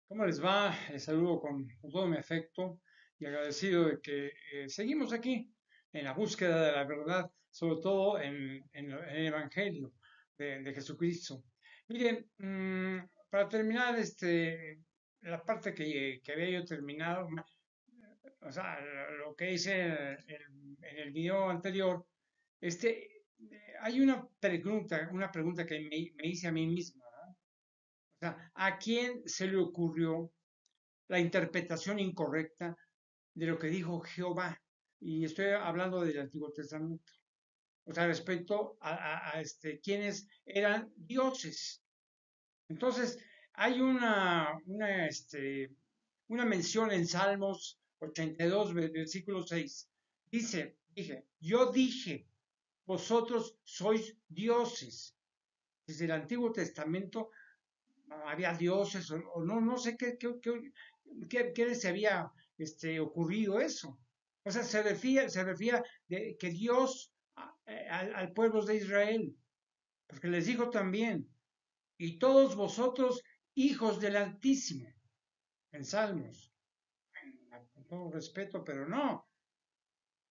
¿Cómo les va? Les saludo con todo mi afecto y agradecido de que seguimos aquí en la búsqueda de la verdad, sobre todo en el Evangelio de Jesucristo. Miren, para terminar la parte que había yo terminado, o sea, lo que hice en el video anterior, hay una pregunta que me hice a mí mismo, ¿no? O sea, ¿a quién se le ocurrió la interpretación incorrecta de lo que dijo Jehová? Y estoy hablando del Antiguo Testamento. O sea, respecto a quiénes eran dioses. Entonces, hay una mención en Salmos 82, versículo 6. Yo dije, vosotros sois dioses. Desde el Antiguo Testamento había dioses o no, no sé qué les había ocurrido eso. O sea, se refiere de que Dios al pueblo de Israel, porque les dijo también, y todos vosotros hijos del Altísimo, en Salmos, con todo respeto, pero no.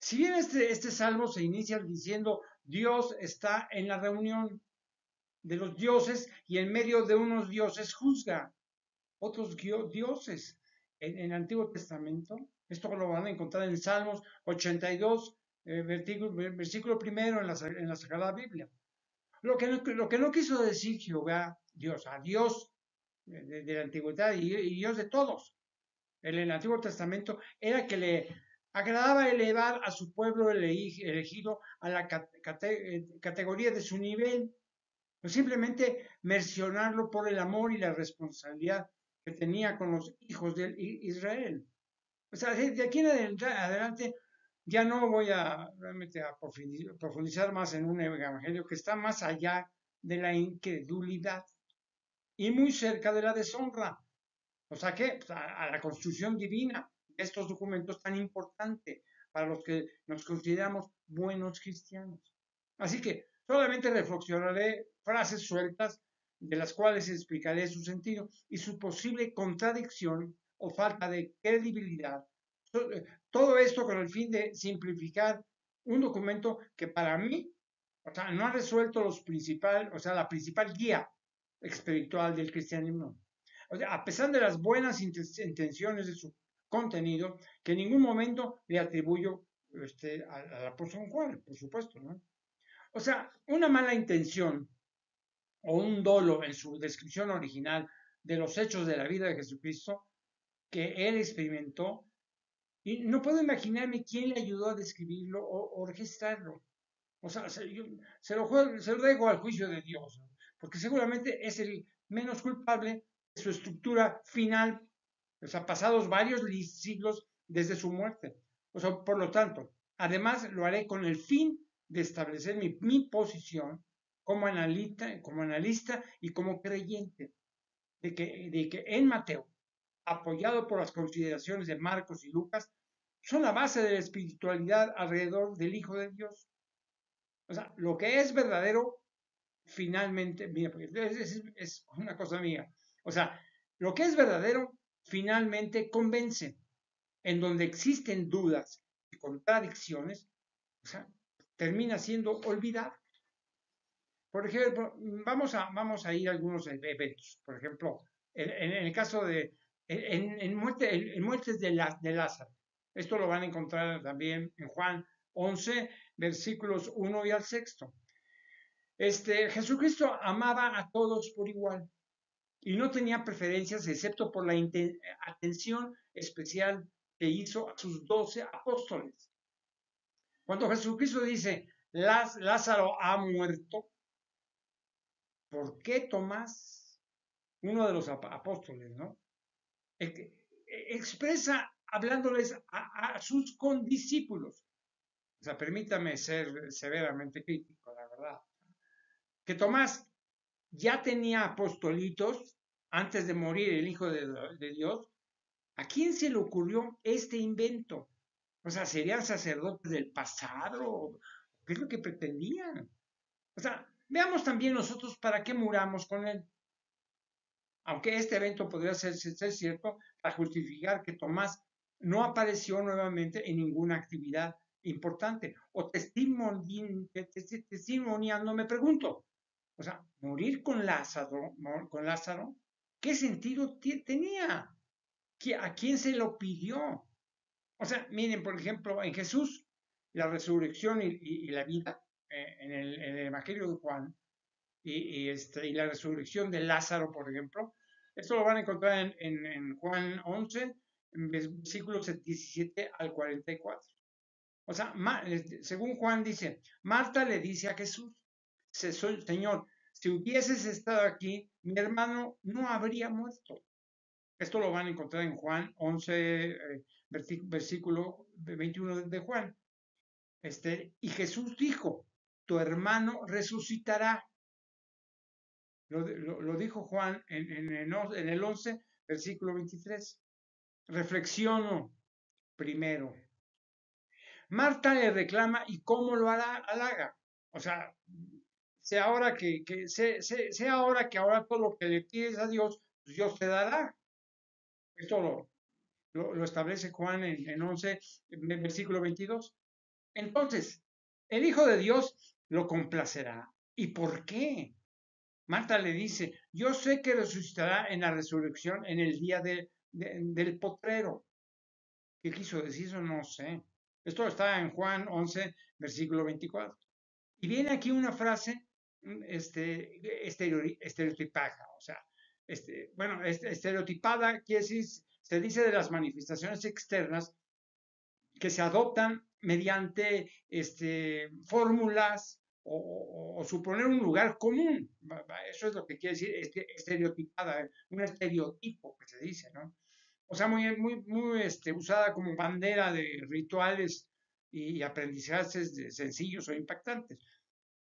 Si bien este salmo se inicia diciendo Dios está en la reunión de los dioses y en medio de unos dioses juzga otros dioses en el Antiguo Testamento. Esto lo van a encontrar en Salmos 82, versículo primero en la Sagrada Biblia. Lo que no quiso decir Jehová, Dios, a Dios de la antigüedad y Dios de todos en el Antiguo Testamento, era que le agradaba elevar a su pueblo elegido a la categoría de su nivel, pues simplemente mencionarlo por el amor y la responsabilidad que tenía con los hijos de Israel. O sea, de aquí en adelante ya no voy a realmente a profundizar más en un evangelio que está más allá de la incredulidad y muy cerca de la deshonra. O sea que pues, a la construcción divina de estos documentos tan importante para los que nos consideramos buenos cristianos. Así que solamente reflexionaré frases sueltas de las cuales explicaré su sentido y su posible contradicción o falta de credibilidad. Todo esto con el fin de simplificar un documento que para mí, o sea, no ha resuelto la principal guía espiritual del cristianismo. O sea, a pesar de las buenas intenciones de su contenido, que en ningún momento le atribuyo al apóstol Juan, por supuesto, ¿no? O sea, una mala intención o un dolo en su descripción original de los hechos de la vida de Jesucristo que él experimentó, y no puedo imaginarme quién le ayudó a describirlo o registrarlo. O sea, se lo dejo al juicio de Dios, ¿no? Porque seguramente es el menos culpable de su estructura final, o sea, pasados varios siglos desde su muerte. O sea, por lo tanto, además lo haré con el fin de establecer mi posición como analista y como creyente de que en Mateo, apoyado por las consideraciones de Marcos y Lucas, son la base de la espiritualidad alrededor del Hijo de Dios. O sea, lo que es verdadero finalmente, mira, porque es una cosa mía. O sea, lo que es verdadero finalmente convence. En donde existen dudas y contradicciones, o sea, termina siendo olvidado. Por ejemplo, vamos a ir a algunos eventos. Por ejemplo, en el caso en muertes de Lázaro. Esto lo van a encontrar también en Juan 11, versículos 1 y al 6. Jesucristo amaba a todos por igual y no tenía preferencias excepto por la atención especial que hizo a sus 12 apóstoles. Cuando Jesucristo dice, Lázaro ha muerto, ¿por qué Tomás, uno de los apóstoles, ¿no? Expresa hablándoles a sus condiscípulos. O sea, permítame ser severamente crítico, la verdad. Que Tomás ya tenía apostolitos antes de morir el Hijo de Dios. ¿A quién se le ocurrió este invento? O sea, ¿serían sacerdotes del pasado? ¿Qué es lo que pretendían? O sea, veamos también nosotros para qué muramos con él. aunque este evento podría ser cierto, para justificar que Tomás no apareció nuevamente en ninguna actividad importante. O testimoniando, me pregunto, o sea, morir con Lázaro, ¿qué sentido tenía? ¿A quién se lo pidió? O sea, miren, por ejemplo, en Jesús, la resurrección y la vida, en el Evangelio de Juan, y la resurrección de Lázaro, por ejemplo, esto lo van a encontrar en Juan 11, en versículos 17 al 44. O sea, según Juan dice, Marta le dice a Jesús, Señor, si hubieses estado aquí, mi hermano no habría muerto. Esto lo van a encontrar en Juan 11, versículo 21 de Juan. Y Jesús dijo, tu hermano resucitará. Lo dijo Juan en el 11, versículo 23. Reflexiono primero. Marta le reclama y cómo lo halaga. O sea, sé ahora que ahora todo lo que le pides a Dios, pues Dios te dará. Esto lo establece Juan en 11, en versículo 22. Entonces, el Hijo de Dios lo complacerá. ¿Y por qué? Marta le dice, yo sé que resucitará en la resurrección en el día del potrero. ¿Qué quiso decir eso? No sé. Esto está en Juan 11, versículo 24. Y viene aquí una frase estereotipada, o sea, estereotipada quiere decir, se dice de las manifestaciones externas que se adoptan mediante fórmulas o suponer un lugar común. Eso es lo que quiere decir estereotipada, un estereotipo que se dice, ¿no? O sea, muy usada como bandera de rituales y aprendizajes sencillos o impactantes.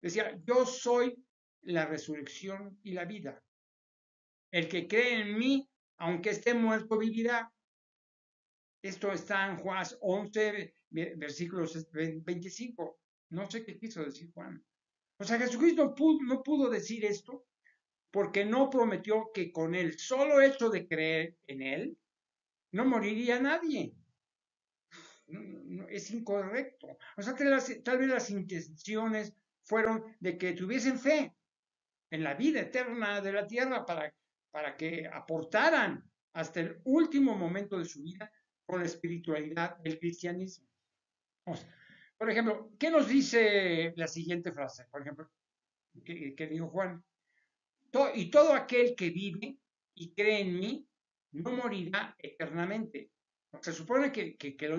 Decía, yo soy la resurrección y la vida. El que cree en mí, aunque esté muerto, vivirá. Esto está en Juan 11, versículos 25. No sé qué quiso decir Juan. O sea, Jesucristo no pudo decir esto porque no prometió que con el solo hecho de creer en Él, no moriría nadie. No, es incorrecto. O sea, tal vez las intenciones fueron de que tuviesen fe en la vida eterna de la tierra para que aportaran hasta el último momento de su vida con la espiritualidad del cristianismo. O sea, por ejemplo, ¿qué nos dice la siguiente frase? Por ejemplo, que dijo Juan, y todo aquel que vive y cree en mí no morirá eternamente. Se supone que lo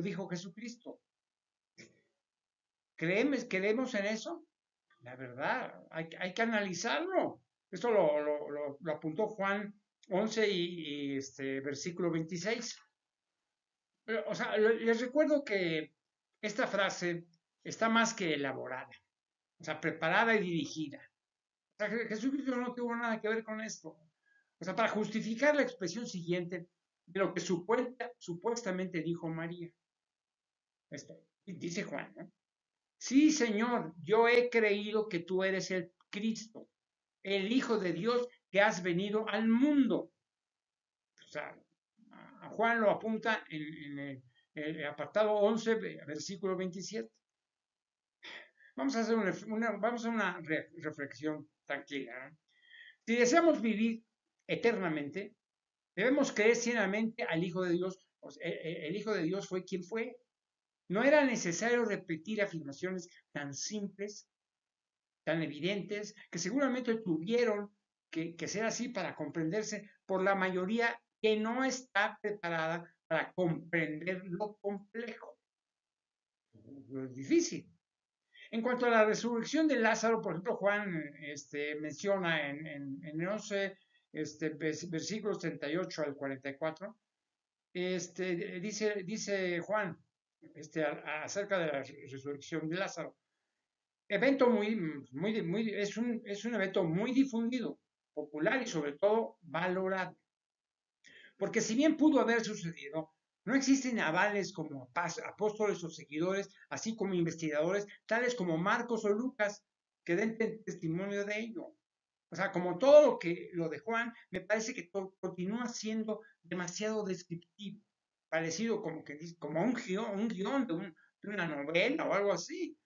dijo Jesucristo. ¿Creemos en eso? La verdad, hay que analizarlo. Esto lo apuntó Juan 11 y versículo 26. O sea, les recuerdo que esta frase está más que elaborada, o sea, preparada y dirigida. O sea, Jesucristo no tuvo nada que ver con esto. O sea, para justificar la expresión siguiente de lo que supuestamente dijo María. Esto, dice Juan, ¿no? Sí, Señor, yo he creído que tú eres el Cristo, el Hijo de Dios que has venido al mundo. O sea, a Juan lo apunta en el apartado 11, versículo 27. Vamos a hacer una reflexión tranquila, ¿no? Si deseamos vivir eternamente, debemos creer ciegamente al Hijo de Dios. O sea, el Hijo de Dios fue quien fue. No era necesario repetir afirmaciones tan simples, tan evidentes, que seguramente tuvieron que ser así para comprenderse por la mayoría que no está preparada para comprender lo complejo, lo difícil. En cuanto a la resurrección de Lázaro, por ejemplo, Juan menciona en el 11, versículos 38 al 44, dice Juan acerca de la resurrección de Lázaro. Evento es un evento muy difundido, popular y sobre todo valorado. Porque si bien pudo haber sucedido, no existen avales como apóstoles o seguidores, así como investigadores, tales como Marcos o Lucas, que den testimonio de ello. O sea, como todo lo de Juan, me parece que continúa siendo demasiado descriptivo, parecido como que como un guión de una novela o algo así.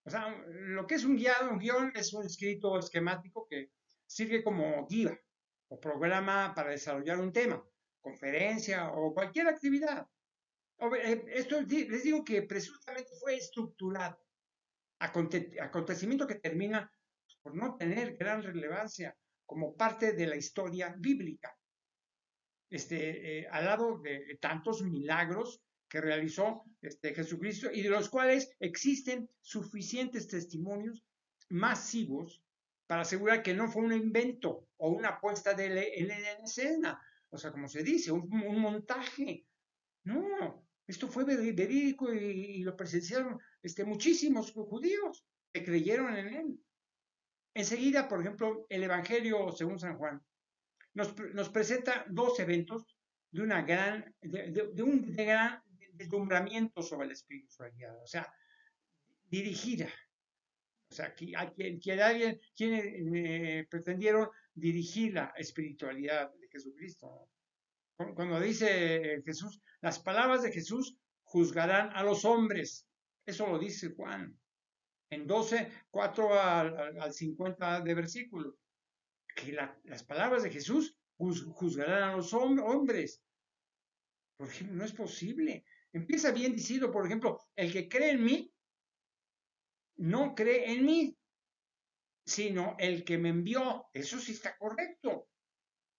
O sea, lo que es un guión es un escrito esquemático que sirve como guía o programa para desarrollar un tema, conferencia o cualquier actividad. Esto les digo que presuntamente fue estructurado, acontecimiento que termina por no tener gran relevancia como parte de la historia bíblica, al lado de tantos milagros que realizó Jesucristo y de los cuales existen suficientes testimonios masivos para asegurar que no fue un invento o una puesta en escena, o sea, como se dice, un montaje. No, esto fue verídico y lo presenciaron muchísimos judíos que creyeron en él. Enseguida, por ejemplo, el Evangelio según San Juan nos presenta dos eventos de un gran deslumbramiento sobre el Espíritu Santo, o sea, dirigida. O sea, quienes pretendieron dirigir la espiritualidad de Jesucristo. Cuando dice Jesús, las palabras de Jesús juzgarán a los hombres. Eso lo dice Juan en 12, 4 al 50 de versículo. Que las palabras de Jesús juzgarán a los hombres. Por ejemplo, no es posible. Empieza bien diciendo, por ejemplo, el que cree en mí, no cree en mí, sino el que me envió. Eso sí está correcto,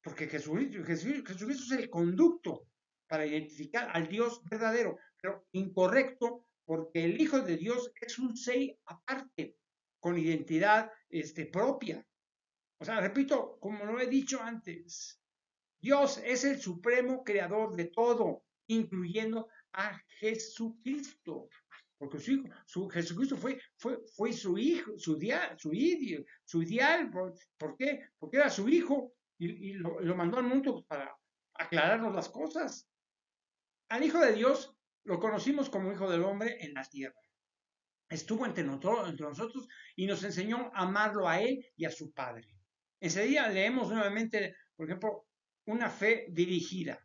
porque Jesucristo es el conducto para identificar al Dios verdadero, pero incorrecto porque el Hijo de Dios es un ser aparte, con identidad propia. O sea, repito, como lo he dicho antes, Dios es el supremo creador de todo, incluyendo a Jesucristo. Porque Jesucristo fue su hijo, su ideal. ¿Por qué? Porque era su hijo y lo mandó al mundo para aclararnos las cosas. Al Hijo de Dios lo conocimos como Hijo del Hombre en la tierra. Estuvo entre nosotros y nos enseñó a amarlo a Él y a su Padre. Enseguida leemos nuevamente, por ejemplo, una fe dirigida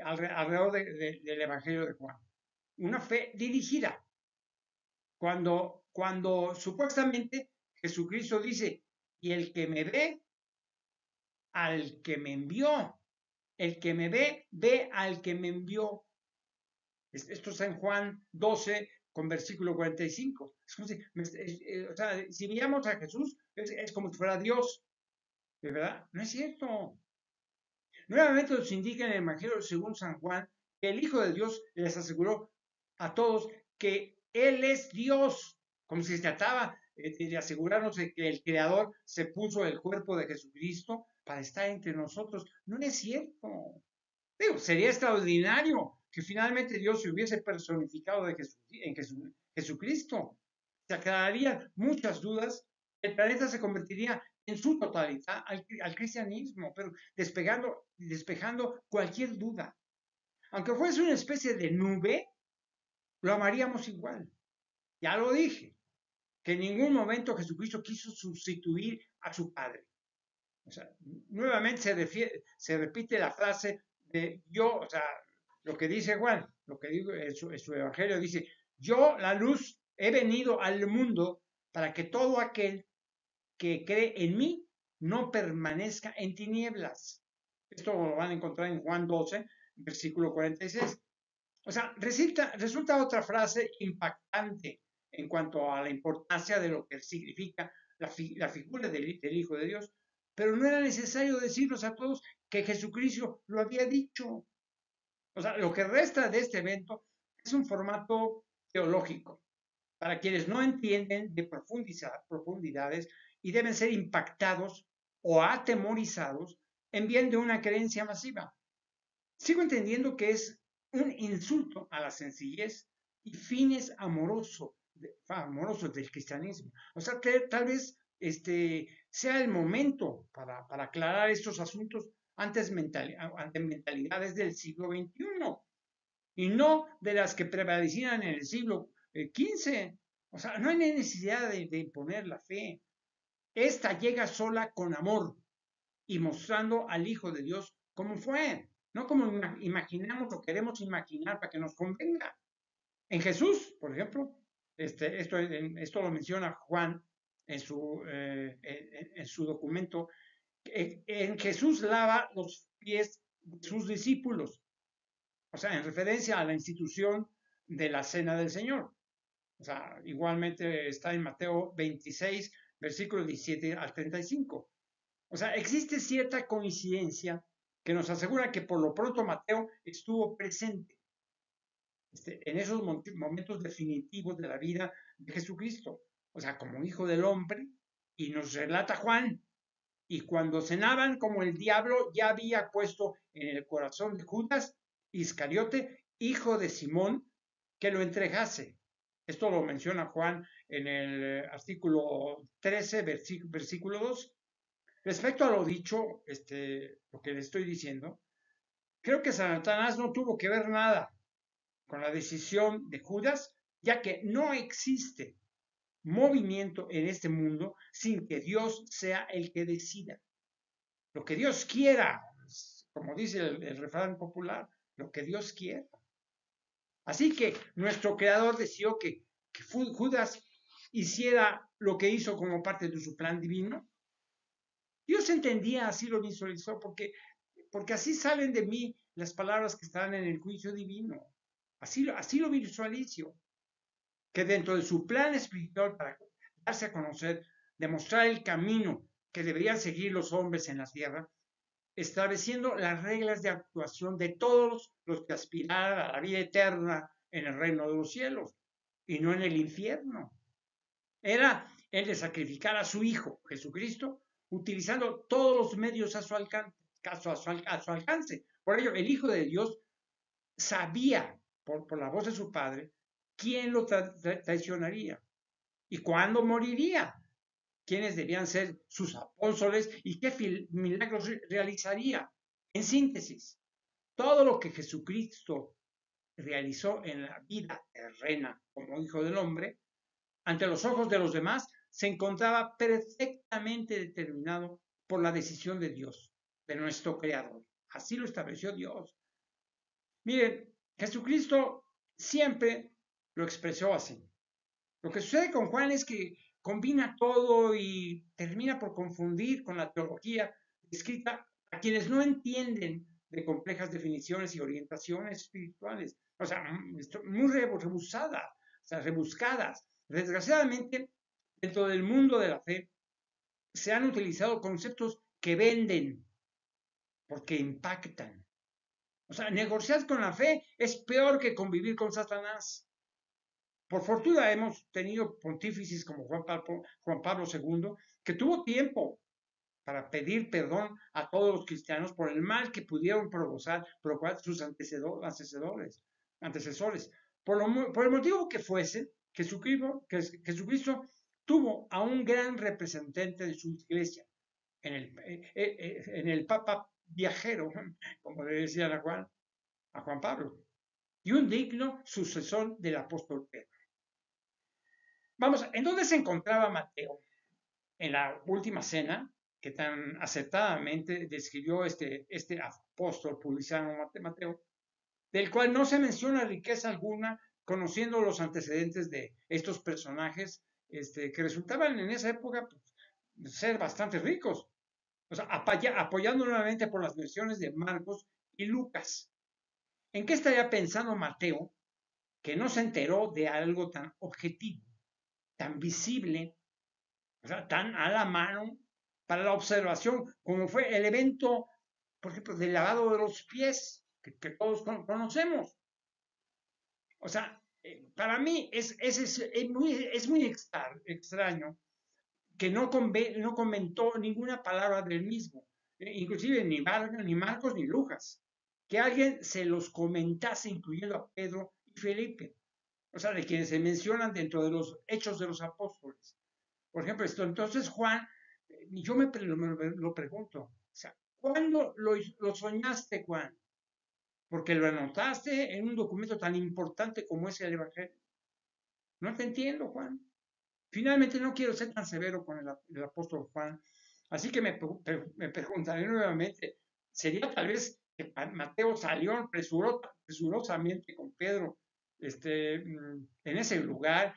alrededor del Evangelio de Juan. Una fe dirigida. Cuando supuestamente Jesucristo dice, y el que me ve, al que me envió. El que me ve, ve al que me envió. Esto está en Juan 12, con versículo 45. O sea, si miramos a Jesús, es como si fuera Dios. ¿De verdad? No es cierto. Nuevamente nos indica en el Evangelio según San Juan que el Hijo de Dios les aseguró a todos que Él es Dios, como si se trataba de asegurarnos de que el Creador se puso el cuerpo de Jesucristo para estar entre nosotros. No es cierto. Digo, sería extraordinario que finalmente Dios se hubiese personificado en Jesucristo. Se aclararían muchas dudas, el planeta se convertiría en su totalidad al cristianismo, pero despejando cualquier duda. Aunque fuese una especie de nube, lo amaríamos igual. Ya lo dije, que en ningún momento Jesucristo quiso sustituir a su Padre. O sea, nuevamente se repite la frase de yo, o sea, lo que dice Juan, lo que digo en su evangelio, dice, yo, la luz, he venido al mundo para que todo aquel que cree en mí no permanezca en tinieblas. Esto lo van a encontrar en Juan 12, versículo 46. O sea, resulta otra frase impactante en cuanto a la importancia de lo que significa la figura del Hijo de Dios, pero no era necesario decirnos a todos que Jesucristo lo había dicho. O sea, lo que resta de este evento es un formato teológico para quienes no entienden de profundidades y deben ser impactados o atemorizados en bien de una creencia masiva. Sigo entendiendo que es un insulto a la sencillez y fines amorosos del cristianismo. O sea, tal vez sea el momento para aclarar estos asuntos ante mentalidades del siglo XXI y no de las que prevalecían en el siglo XV. O sea, no hay necesidad de imponer la fe. esta llega sola con amor y mostrando al Hijo de Dios como fue, no como imaginamos o queremos imaginar para que nos convenga. En Jesús, por ejemplo, esto lo menciona Juan en su documento. En Jesús lava los pies de sus discípulos, o sea, en referencia a la institución de la Cena del Señor. O sea, igualmente está en Mateo 26, versículos 17 al 35. O sea, existe cierta coincidencia que nos asegura que por lo pronto Mateo estuvo presente en esos momentos definitivos de la vida de Jesucristo, o sea, como hijo del hombre, y nos relata Juan, y cuando cenaban, como el diablo ya había puesto en el corazón de Judas Iscariote, hijo de Simón, que lo entregase. Esto lo menciona Juan en el artículo 13, versículo 2. Respecto a lo dicho, lo que le estoy diciendo, creo que Satanás no tuvo que ver nada con la decisión de Judas, ya que no existe movimiento en este mundo sin que Dios sea el que decida. Lo que Dios quiera, como dice el refrán popular, lo que Dios quiera. Así que nuestro Creador decidió que Judas hiciera lo que hizo como parte de su plan divino. Dios entendía, así lo visualizó, porque así salen de mí las palabras que están en el juicio divino. Así lo visualizo, que dentro de su plan espiritual para darse a conocer, demostrar el camino que deberían seguir los hombres en la tierra, estableciendo las reglas de actuación de todos los que aspiraran a la vida eterna en el reino de los cielos y no en el infierno. Era el de sacrificar a su Hijo, Jesucristo, utilizando todos los medios a su alcance. Por ello, el Hijo de Dios sabía, por la voz de su Padre, quién lo traicionaría y cuándo moriría, quiénes debían ser sus apóstoles y qué milagros realizaría. En síntesis, todo lo que Jesucristo realizó en la vida terrena como Hijo del Hombre, ante los ojos de los demás, se encontraba perfectamente determinado por la decisión de Dios, de nuestro Creador. Así lo estableció Dios. Miren, Jesucristo siempre lo expresó así. Lo que sucede con Juan es que combina todo y termina por confundir con la teología escrita a quienes no entienden de complejas definiciones y orientaciones espirituales, o sea, muy rebusadas, o sea, rebuscadas. Desgraciadamente, dentro del mundo de la fe, se han utilizado conceptos que venden porque impactan. O sea, negociar con la fe es peor que convivir con Satanás. Por fortuna hemos tenido pontífices como Juan Pablo II, que tuvo tiempo para pedir perdón a todos los cristianos por el mal que pudieron provocar sus antecesores. Por el motivo que fuese, Jesucristo tuvo a un gran representante de su iglesia, en el Papa viajero, como le decían a Juan Pablo, y un digno sucesor del apóstol Pedro. Vamos, ¿en dónde se encontraba Mateo? En la última cena, que tan acertadamente describió este apóstol publicano Mateo, del cual no se menciona riqueza alguna, conociendo los antecedentes de estos personajes, que resultaban en esa época ser bastante ricos, o sea, apoyando nuevamente por las versiones de Marcos y Lucas. ¿En qué estaría pensando Mateo que no se enteró de algo tan objetivo, tan visible, o sea, tan a la mano para la observación, como fue el evento, por ejemplo, del lavado de los pies, que todos conocemos? O sea, para mí es muy extraño que no comentó ninguna palabra del mismo, inclusive ni Marcos ni Lucas, que alguien se los comentase, incluyendo a Pedro y Felipe, o sea, de quienes se mencionan dentro de los hechos de los apóstoles. Por ejemplo, entonces Juan, yo lo pregunto, o sea, ¿cuándo lo soñaste, Juan? Porque lo anotaste en un documento tan importante como es el Evangelio. No te entiendo, Juan. Finalmente, no quiero ser tan severo con el apóstol Juan, así que me preguntaré nuevamente, ¿sería tal vez que Mateo salió presurosamente con Pedro en ese lugar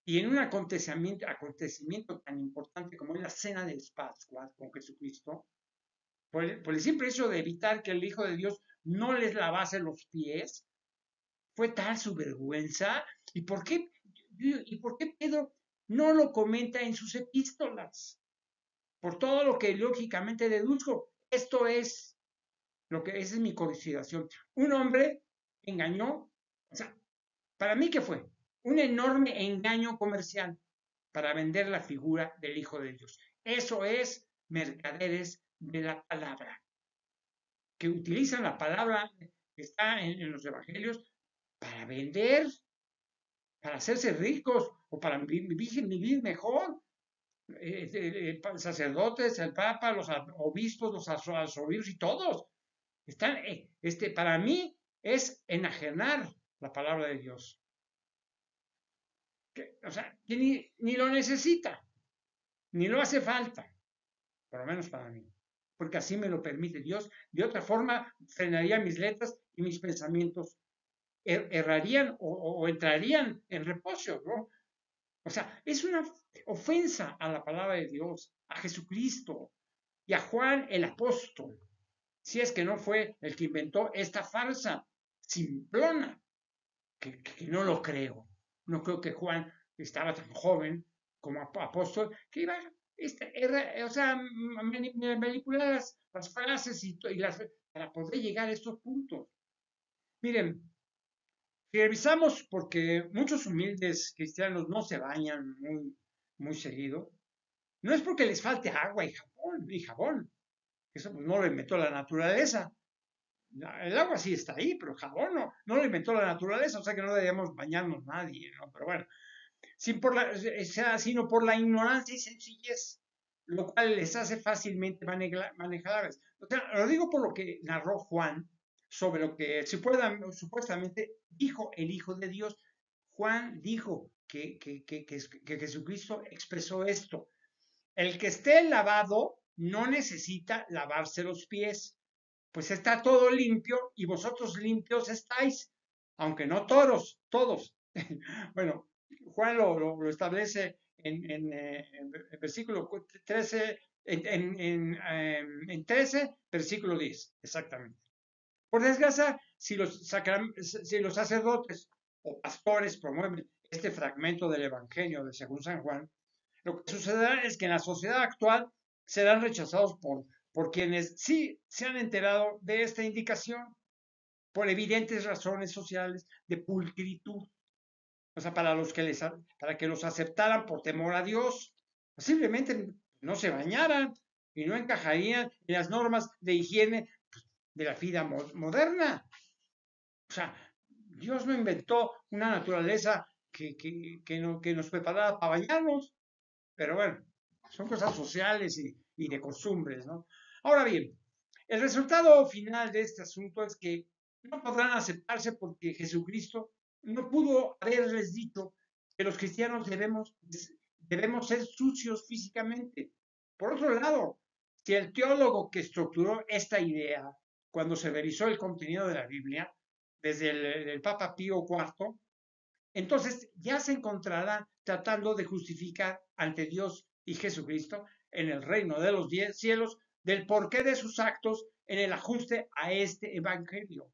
y en un acontecimiento tan importante como es la cena de Pascua con Jesucristo, por el simple hecho de evitar que el Hijo de Dios no les lavase los pies? ¿Fue tal su vergüenza? ¿Y por qué Pedro no lo comenta en sus epístolas? Por todo lo que lógicamente deduzco. Esto es esa es mi consideración. Un hombre engañó, o sea, para mí, ¿qué fue? Un enorme engaño comercial para vender la figura del Hijo de Dios. Eso es mercaderes de la palabra, que utilizan la palabra que está en los evangelios para vender, para hacerse ricos o para vivir mejor. Sacerdotes, el Papa, los obispos, los arzobispos y todos están, para mí es enajenar la palabra de Dios. O sea, que ni lo necesita, ni lo hace falta, por lo menos para mí, porque así me lo permite Dios. De otra forma, frenaría mis letras y mis pensamientos errarían o entrarían en reposo, ¿no? O sea, es una ofensa a la palabra de Dios, a Jesucristo y a Juan el apóstol, si es que no fue el que inventó esta farsa simplona, que no lo creo. No creo que Juan estaba tan joven como apóstol que iba o sea, manipular las frases para poder llegar a estos puntos. Miren, si revisamos, porque muchos humildes cristianos no se bañan muy seguido, no es porque les falte agua y jabón. Eso pues, no lo inventó la naturaleza. El agua sí está ahí, pero el jabón no lo inventó la naturaleza, o sea que no deberíamos bañarnos nadie, ¿no? Pero bueno, sino por la ignorancia y sencillez, lo cual les hace fácilmente manejables. O sea, lo digo por lo que narró Juan sobre lo que supuestamente dijo el Hijo de Dios. Juan dijo que Jesucristo expresó esto: el que esté lavado no necesita lavarse los pies, pues está todo limpio y vosotros limpios estáis, aunque no todos. Bueno, Juan lo establece en versículo 13, en 13, versículo 10, exactamente. Por desgracia, si los sacerdotes o pastores promueven este fragmento del Evangelio de según San Juan, lo que sucederá es que en la sociedad actual serán rechazados por quienes sí se han enterado de esta indicación, por evidentes razones sociales de pulcritud. O sea, para que los aceptaran por temor a Dios, simplemente no se bañaran y no encajarían en las normas de higiene de la vida moderna. O sea, Dios no inventó una naturaleza que nos preparara para bañarnos, pero bueno, son cosas sociales y de costumbres, ¿no? Ahora bien, el resultado final de este asunto es que no podrán aceptarse porque Jesucristo no pudo haberles dicho que los cristianos debemos ser sucios físicamente. Por otro lado, si el teólogo que estructuró esta idea, cuando se revisó el contenido de la Biblia, desde el Papa Pío IV, entonces ya se encontrará tratando de justificar ante Dios y Jesucristo en el reino de los cielos del porqué de sus actos en el ajuste a este evangelio.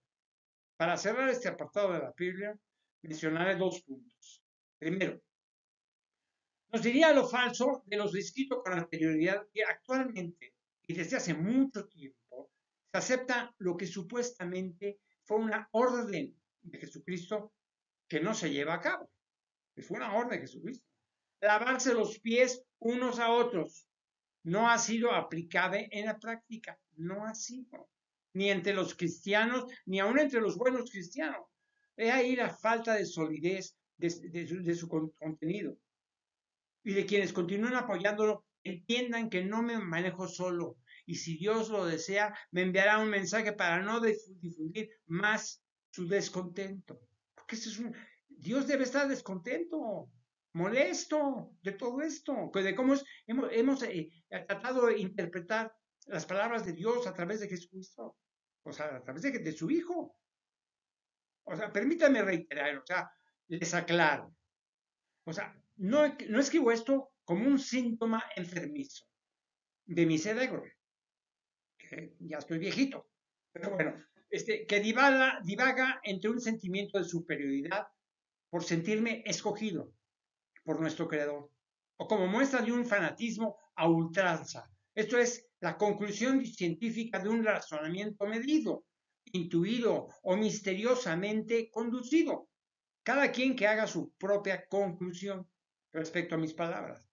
Para cerrar este apartado de la Biblia, mencionaré dos puntos. Primero, nos diría lo falso de los descritos con anterioridad que actualmente y desde hace mucho tiempo se acepta lo que supuestamente fue una orden de Jesucristo que no se lleva a cabo. Fue una orden de Jesucristo. Lavarse los pies unos a otros no ha sido aplicable en la práctica, no ha sido, ni entre los cristianos, ni aún entre los buenos cristianos. He ahí la falta de solidez de su contenido. Y de quienes continúan apoyándolo, entiendan que no me manejo solo. Y si Dios lo desea, me enviará un mensaje para no difundir más su descontento. Porque Dios debe estar descontento. molesto de todo esto, de cómo hemos tratado de interpretar las palabras de Dios a través de Jesucristo, o sea, a través de su Hijo. O sea, permítame reiterar, o sea, les aclaro. O sea, no escribo esto como un síntoma enfermizo de mi cerebro, que ya estoy viejito, pero bueno, que divaga entre un sentimiento de superioridad por sentirme escogido por nuestro Creador, o como muestra de un fanatismo a ultranza. Esto es la conclusión científica de un razonamiento medido, intuido o misteriosamente conducido. Cada quien que haga su propia conclusión respecto a mis palabras.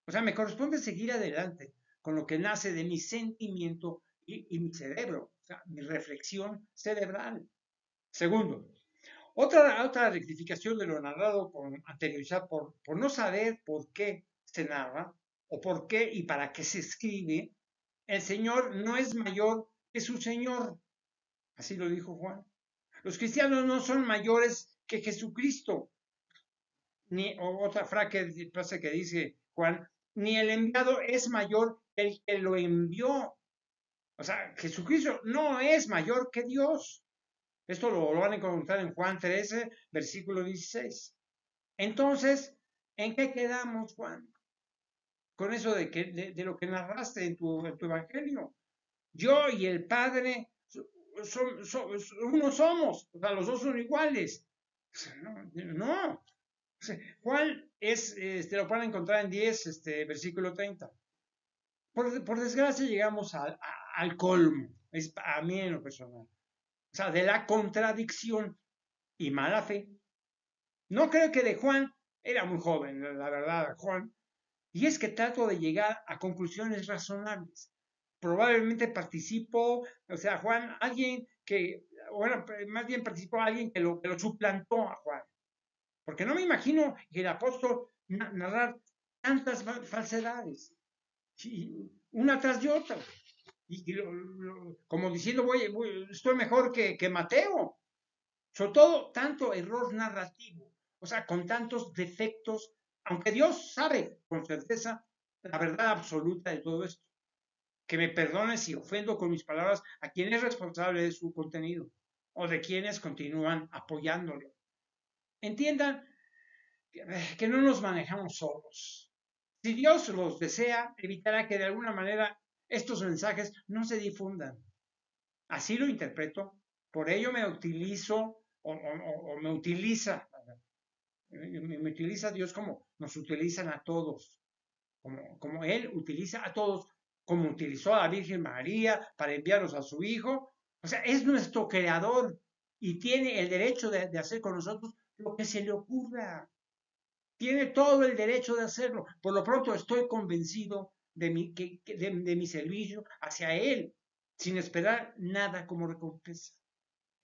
O sea, me corresponde seguir adelante con lo que nace de mi sentimiento y mi cerebro, o sea, mi reflexión cerebral. Segundo, otra rectificación de lo narrado anteriorizar por no saber por qué se narra o por qué y para qué se escribe, el Señor no es mayor que su Señor. Así lo dijo Juan. Los cristianos no son mayores que Jesucristo. Ni otra frase que dice Juan, ni el enviado es mayor que el que lo envió. O sea, Jesucristo no es mayor que Dios. Esto lo van a encontrar en Juan 13, versículo 16. Entonces, ¿en qué quedamos, Juan? Con eso de lo que narraste en tu evangelio. Yo y el Padre uno somos, o sea, los dos son iguales. No, no. Juan lo pueden encontrar en 10, versículo 30. Por desgracia llegamos al colmo, es a mí en lo personal. O sea, de la contradicción y mala fe. No creo que de Juan, era muy joven, la verdad, Juan, y es que trato de llegar a conclusiones razonables. Probablemente participó, o sea, Juan, alguien que, bueno, más bien participó alguien que lo suplantó a Juan. Porque no me imagino que el apóstol narrar tantas falsedades, una tras de otra. Como diciendo, estoy mejor que Mateo. Sobre todo, tanto error narrativo, o sea, con tantos defectos, aunque Dios sabe con certeza la verdad absoluta de todo esto. Que me perdone si ofendo con mis palabras a quien es responsable de su contenido o de quienes continúan apoyándolo. Entiendan que no nos manejamos solos. Si Dios los desea, evitará que de alguna manera estos mensajes no se difundan. Así lo interpreto. Por ello me utilizo o me utiliza Dios como nos utilizan a todos, como Él utiliza a todos, como utilizó a la Virgen María para enviarnos a su Hijo. O sea, es nuestro creador y tiene el derecho de hacer con nosotros lo que se le ocurra. Tiene todo el derecho de hacerlo. Por lo pronto estoy convencido de mi servicio hacia Él, sin esperar nada como recompensa.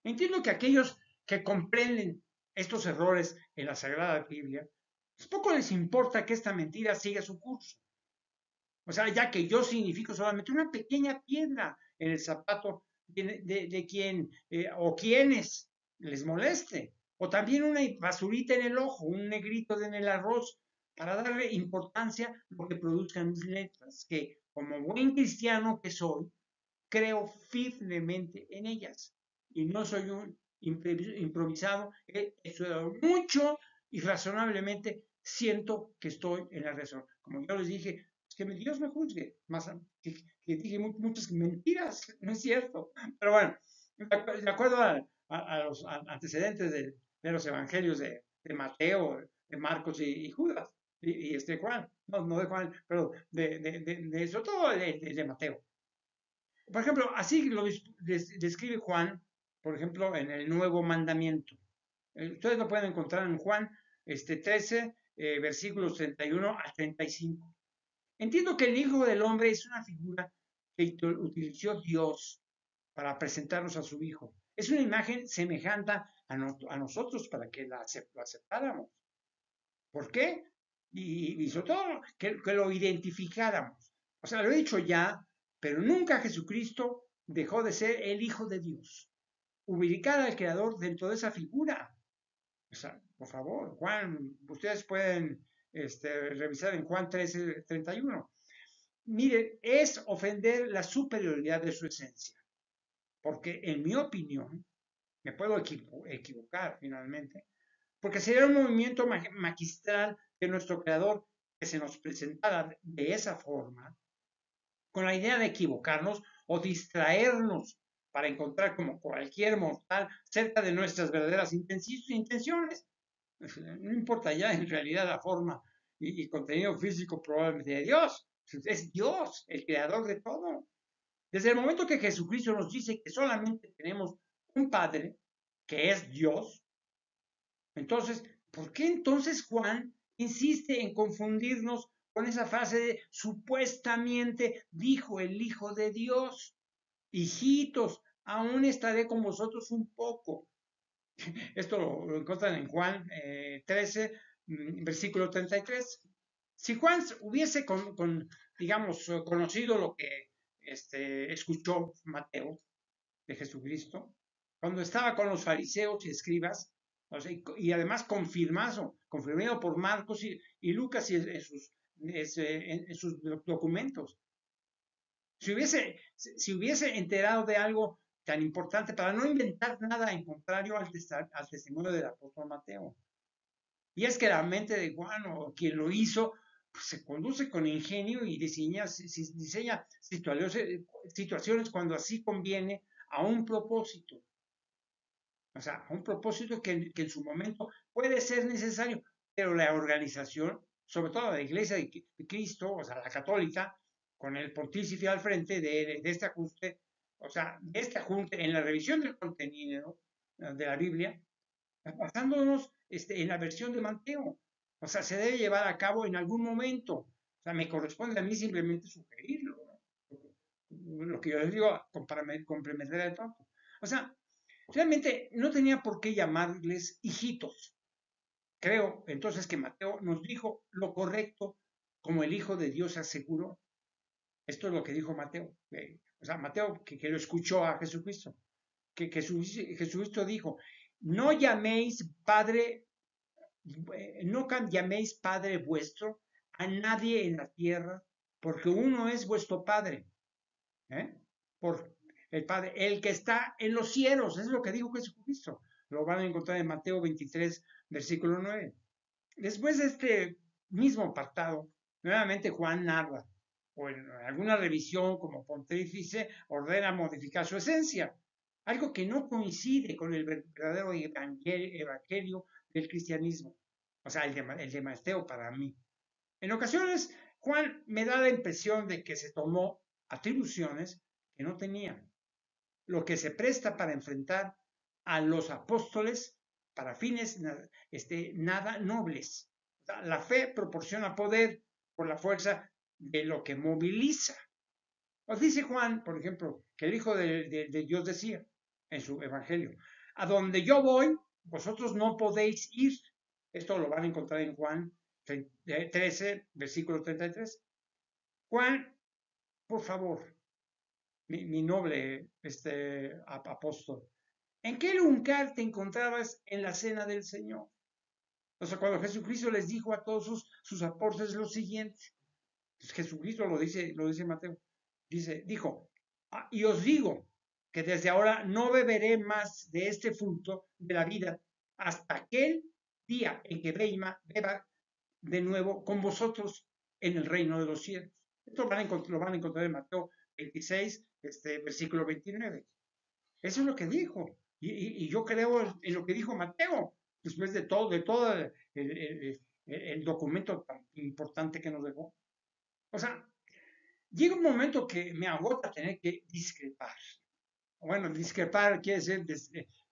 Entiendo que aquellos que comprenden estos errores en la Sagrada Biblia, pues poco les importa que esta mentira siga su curso. O sea, ya que yo significo solamente una pequeña piedra en el zapato de quien o quienes les moleste. O también una basurita en el ojo, un negrito en el arroz, para darle importancia a lo que produzcan mis letras, que como buen cristiano que soy, creo firmemente en ellas. Y no soy un improvisado, he estudiado mucho y razonablemente siento que estoy en la razón. Como yo les dije, que Dios me juzgue, más que dije muchas mentiras, no es cierto. Pero bueno, de acuerdo a los antecedentes de los evangelios de Mateo, de Marcos y Judas, y Juan, no de Juan, pero sobre todo de Mateo. Por ejemplo, así lo describe Juan, por ejemplo, en el Nuevo Mandamiento. Ustedes lo pueden encontrar en Juan 13, versículos 31 al 35. Entiendo que el Hijo del Hombre es una figura que utilizó Dios para presentarnos a su Hijo. Es una imagen semejante a nosotros para que lo aceptáramos. ¿Por qué? Y sobre todo que lo identificáramos. O sea, lo he dicho ya, pero nunca Jesucristo dejó de ser el Hijo de Dios. Ubicar al Creador dentro de esa figura. O sea, por favor, Juan, ustedes pueden revisar en Juan 13:31. Mire, es ofender la superioridad de su esencia, porque en mi opinión, me puedo equivocar finalmente, porque sería un movimiento magistral de nuestro creador que se nos presentara de esa forma, con la idea de equivocarnos o distraernos para encontrar como cualquier mortal cerca de nuestras verdaderas intenciones. No importa ya en realidad la forma y contenido físico probablemente de Dios. Es Dios el creador de todo. Desde el momento que Jesucristo nos dice que solamente tenemos un Padre, que es Dios, entonces, ¿por qué entonces Juan insiste en confundirnos con esa frase de supuestamente dijo el Hijo de Dios? Hijitos, aún estaré con vosotros un poco. Esto lo encuentran en Juan 13, versículo 33. Si Juan hubiese, digamos, conocido lo que escuchó Mateo de Jesucristo, cuando estaba con los fariseos y escribas, o sea, y además confirmado por Marcos y Lucas en sus documentos. Si hubiese enterado de algo tan importante para no inventar nada en contrario al testimonio del apóstol Mateo. Y es que la mente de Juan o quien lo hizo pues, se conduce con ingenio y diseña situaciones cuando así conviene a un propósito. O sea, a un propósito que en su momento puede ser necesario, pero la organización, sobre todo la Iglesia de Cristo, o sea, la católica, con el pontífice al frente de este ajuste, o sea, de este ajuste en la revisión del contenido de la Biblia, basándonos en la versión de Mateo. O sea, se debe llevar a cabo en algún momento. O sea, me corresponde a mí simplemente sugerirlo, ¿no? Lo que yo les digo, complementar el todo. O sea, realmente no tenía por qué llamarles hijitos. Creo entonces que Mateo nos dijo lo correcto como el Hijo de Dios aseguró. Esto es lo que dijo Mateo. O sea, Mateo que lo escuchó a Jesucristo. Que Jesucristo dijo, no llaméis Padre, no llaméis Padre vuestro a nadie en la tierra, porque uno es vuestro Padre. ¿Eh? Por el Padre, el que está en los cielos, es lo que dijo Jesucristo. Lo van a encontrar en Mateo 23, versículo 9. Después de este mismo apartado, nuevamente Juan narra, o en alguna revisión como pontífice, ordena modificar su esencia, algo que no coincide con el verdadero evangelio del cristianismo, o sea, el de Mateo para mí. En ocasiones, Juan me da la impresión de que se tomó atribuciones que no tenía, lo que se presta para enfrentar a los apóstoles para fines nada nobles. O sea, la fe proporciona poder por la fuerza de lo que moviliza. Os dice Juan, por ejemplo, que el Hijo de Dios decía en su Evangelio, a donde yo voy, vosotros no podéis ir. Esto lo van a encontrar en Juan 13, versículo 33. Juan, por favor, mi noble apóstol, ¿en qué lugar te encontrabas en la cena del Señor? O sea, cuando Jesucristo les dijo a todos sus apóstoles lo siguiente, pues Jesucristo lo dice Mateo, dijo, y os digo que desde ahora no beberé más de este fruto de la vida hasta aquel día en que beba de nuevo con vosotros en el reino de los cielos. Esto lo van a encontrar en Mateo 26, versículo 29. Eso es lo que dijo. Y yo creo en lo que dijo Mateo, después de todo el documento tan importante que nos dejó. O sea, llega un momento que me agota tener que discrepar. Bueno, discrepar quiere decir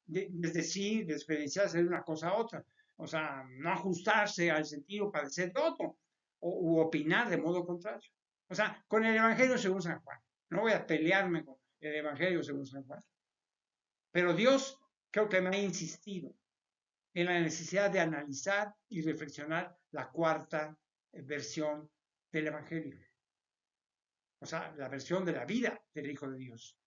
desde sí, diferenciarse de una cosa a otra. O sea, no ajustarse al sentido parecer de otro, u opinar de modo contrario. O sea, con el Evangelio según San Juan. No voy a pelearme con el Evangelio según San Juan. Pero Dios creo que me ha insistido en la necesidad de analizar y reflexionar la cuarta versión del Evangelio. O sea, la versión de la vida del Hijo de Dios.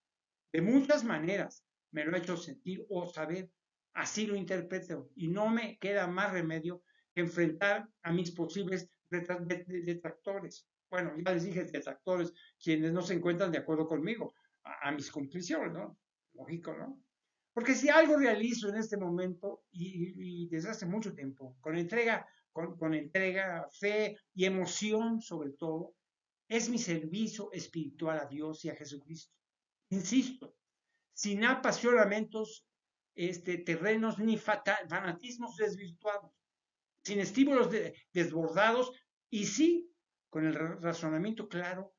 De muchas maneras me lo ha hecho sentir o saber, así lo interpreto, y no me queda más remedio que enfrentar a mis posibles detractores. Bueno, ya les dije detractores, quienes no se encuentran de acuerdo conmigo, a mis conclusiones, ¿no? Lógico, ¿no? Porque si algo realizo en este momento y desde hace mucho tiempo, con entrega, fe y emoción sobre todo, es mi servicio espiritual a Dios y a Jesucristo. Insisto, sin apasionamientos terrenos ni fanatismos desvirtuados, sin estímulos desbordados y sí con el razonamiento claro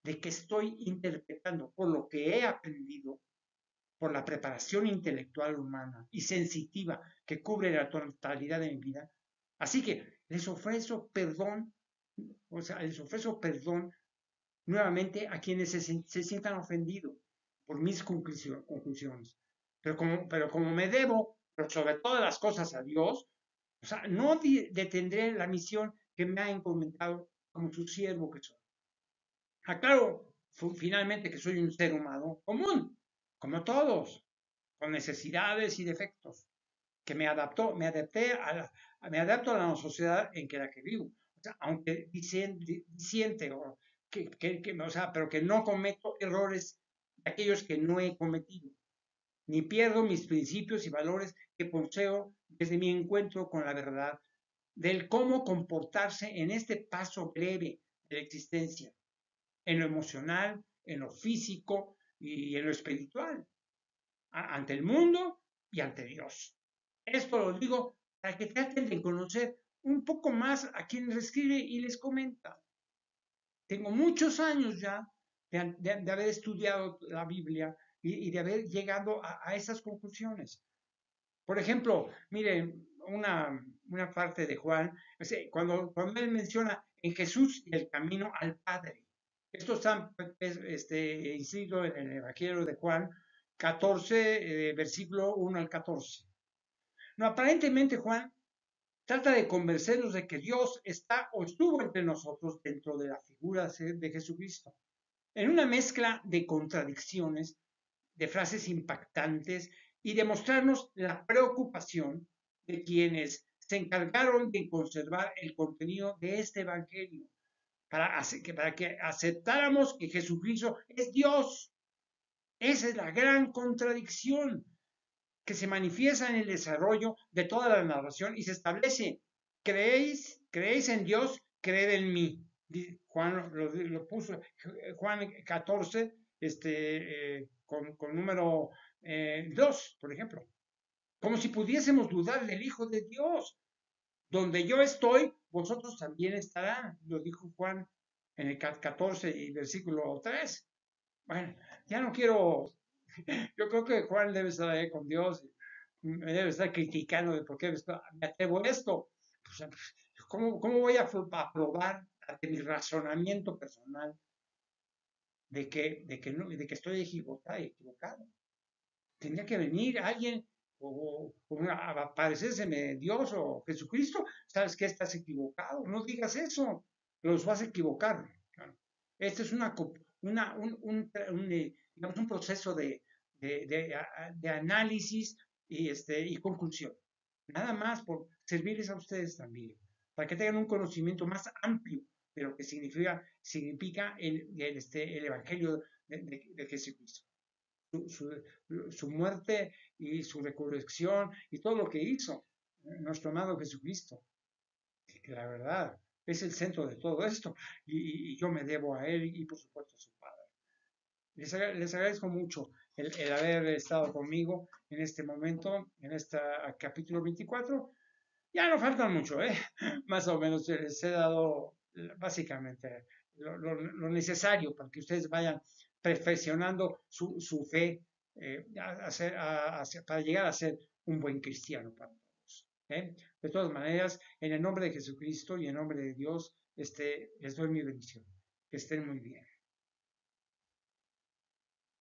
de que estoy interpretando por lo que he aprendido, por la preparación intelectual humana y sensitiva que cubre la totalidad de mi vida. Así que les ofrezco perdón, les ofrezco perdón nuevamente a quienes se sientan ofendidos por mis conclusiones. Pero como me debo, pero sobre todas las cosas, a Dios, o sea, no detendré la misión que me ha encomendado como su siervo que soy. Aclaro finalmente que soy un ser humano común, como todos, con necesidades y defectos, que me adapto a la sociedad en que la que vivo. O sea, aunque disiente, o sea, pero que no cometo errores de aquellos que no he cometido, ni pierdo mis principios y valores que poseo desde mi encuentro con la verdad del cómo comportarse en este paso breve de la existencia, en lo emocional, en lo físico y en lo espiritual, ante el mundo y ante Dios. Esto lo digo para que traten de conocer un poco más a quien les escribe y les comenta. Tengo muchos años ya de haber estudiado la Biblia y de haber llegado a esas conclusiones. Por ejemplo, miren, una parte de Juan, cuando él menciona en Jesús y el camino al Padre. Esto está inscrito en el Evangelio de Juan 14, versículo 1 al 14. No, aparentemente Juan trata de convencernos de que Dios está o estuvo entre nosotros dentro de la figura de Jesucristo. En una mezcla de contradicciones, de frases impactantes y demostrarnos la preocupación de quienes se encargaron de conservar el contenido de este Evangelio, para que aceptáramos que Jesucristo es Dios. Esa es la gran contradicción que se manifiesta en el desarrollo de toda la narración y se establece: creéis en Dios, creed en mí. Juan lo puso, Juan 14, con número 2, por ejemplo. Como si pudiésemos dudar del Hijo de Dios. Donde yo estoy, vosotros también estarán, lo dijo Juan en el 14 y versículo 3. Bueno, ya no quiero, yo creo que Juan debe estar ahí con Dios, me debe estar criticando de por qué me atrevo a esto. Pues, ¿cómo voy a probar ante mi razonamiento personal de que estoy equivocado? Tendría que venir alguien a aparecérseme Dios o Jesucristo. ¿Sabes que estás equivocado? No digas eso, los vas a equivocar. Claro. Este es digamos, un proceso de análisis y conclusión. Nada más por servirles a ustedes también, para que tengan un conocimiento más amplio de lo que significa el Evangelio de Jesucristo. Su muerte y su resurrección y todo lo que hizo nuestro amado Jesucristo, que la verdad es el centro de todo esto, y yo me debo a él y por supuesto a su Padre. Les agradezco mucho el haber estado conmigo en este momento, en este capítulo 24. Ya no falta mucho, más o menos les he dado básicamente lo necesario para que ustedes vayan perfeccionando su fe, para llegar a ser un buen cristiano para todos. De todas maneras, en el nombre de Jesucristo y en nombre de Dios, les doy mi bendición. Que estén muy bien.